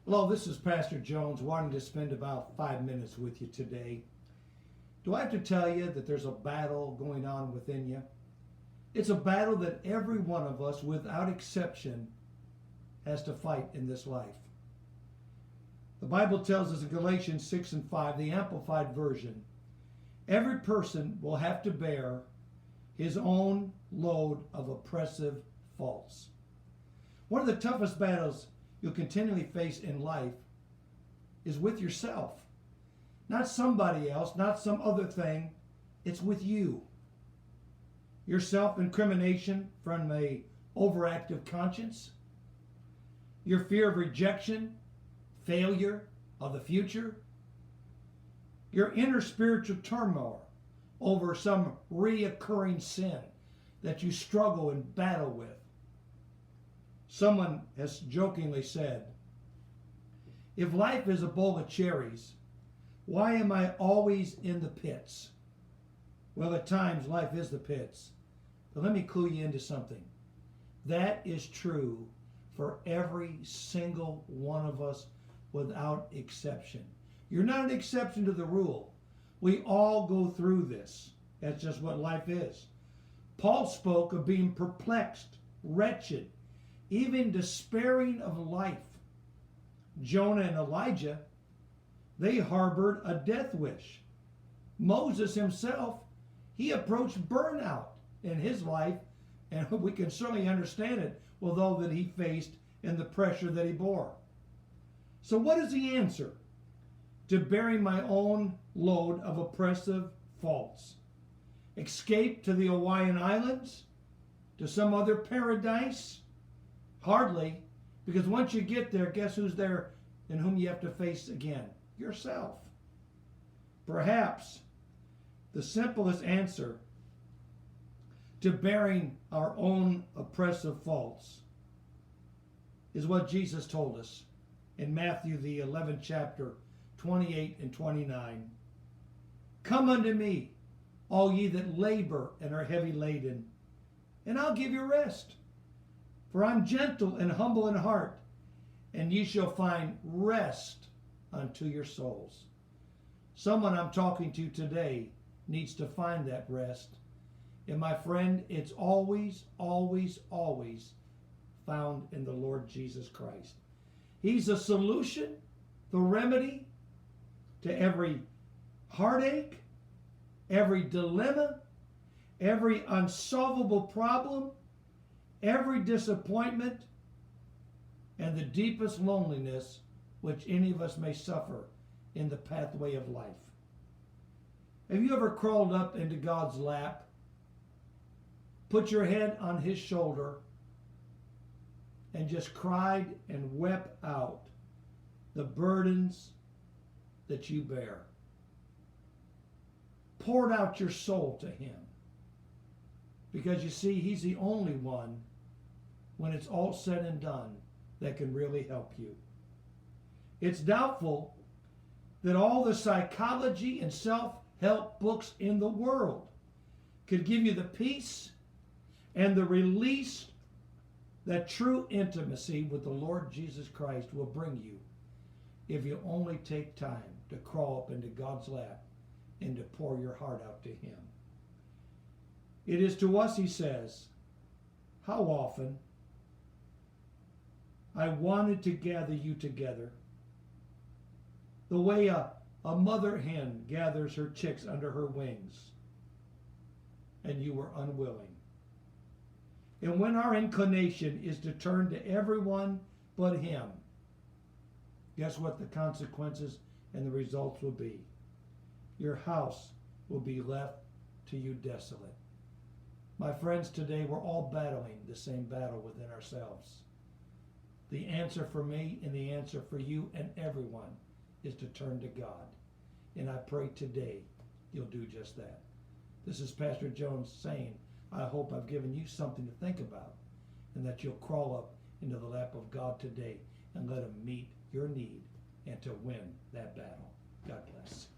Hello, this is Pastor Jones, wanting to spend about 5 minutes with you today. Do I have to tell you that there's a battle going on within you? It's a battle that every one of us, without exception, has to fight in this life. The Bible tells us in Galatians 6 and 5, the Amplified Version, every person will have to bear his own load of oppressive faults. One of the toughest battles you'll continually face in life is with yourself. Not somebody else, not some other thing. It's with you. Your self-incrimination from an overactive conscience, your fear of rejection, failure of the future, your inner spiritual turmoil over some reoccurring sin that you struggle and battle with. Someone has jokingly said, if life is a bowl of cherries, why am I always in the pits? Well, at times life is the pits. But let me clue you into something. That is true for every single one of us without exception. You're not an exception to the rule. We all go through this. That's just what life is. Paul spoke of being perplexed, wretched, even despairing of life. Jonah and Elijah, they harbored a death wish. Moses himself, he approached burnout in his life, and we can certainly understand it with all that he faced and the pressure that he bore. So what is the answer to bearing my own load of oppressive faults? Escape to the Hawaiian Islands? To some other paradise? Hardly, because once you get there, guess who's there and whom you have to face again? Yourself. Perhaps the simplest answer to bearing our own oppressive faults is what Jesus told us in Matthew the 11th chapter, 28 and 29. Come unto me, all ye that labor and are heavy laden, and I'll give you rest. For I'm gentle and humble in heart, and ye shall find rest unto your souls. Someone I'm talking to today needs to find that rest. And my friend, it's always, always, always found in the Lord Jesus Christ. He's the solution, the remedy to every heartache, every dilemma, every unsolvable problem, every disappointment, and the deepest loneliness which any of us may suffer in the pathway of life. Have you ever crawled up into God's lap, put your head on his shoulder, and just cried and wept out the burdens that you bear? Poured out your soul to him. Because you see, he's the only one, when it's all said and done, that can really help you. It's doubtful that all the psychology and self-help books in the world could give you the peace and the release that true intimacy with the Lord Jesus Christ will bring you if you only take time to crawl up into God's lap and to pour your heart out to him. It is to us, he says, how often I wanted to gather you together the way a mother hen gathers her chicks under her wings, and you were unwilling. And when our inclination is to turn to everyone but him, guess what the consequences and the results will be? Your house will be left to you desolate. My friends, today we're all battling the same battle within ourselves. The answer for me and the answer for you and everyone is to turn to God. And I pray today you'll do just that. This is Pastor Jones saying, I hope I've given you something to think about, and that you'll crawl up into the lap of God today and let him meet your need and to win that battle. God bless.